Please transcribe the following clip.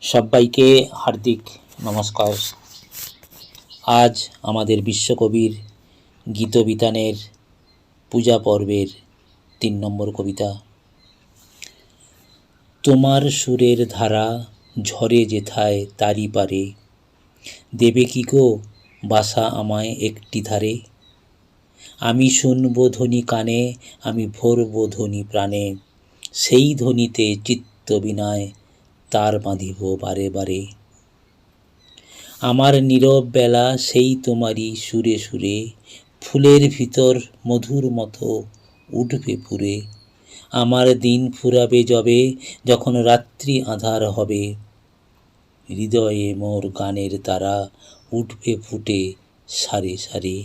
সবাইকে হার্দিক নমস্কার। আজ আমাদের বিশ্বকবির গীতবিতানের পূজা পর্বের ৩ নম্বর কবিতা। তোমার সুরের ধারা ঝরে যেথায় তারি পারে, দেবে কি গো বাসা আমায় একটি ধারে। আমি শুনব ধ্বনি কানে, আমি ভরব ধ্বনি প্রাণে, সেই ধ্বনিতে চিত্ত বিনায় তার বাঁধিব বারে বারে। আমার নীরব বেলা সেই তোমারই সুরে সুরে, ফুলের ভিতর মধুর মতো উঠবে পুরে। আমার দিন ফুরাবে যবে, যখন রাত্রি আঁধার হবে, হৃদয়ে মোর গানের তারা উঠবে ফুটে সারে সারে।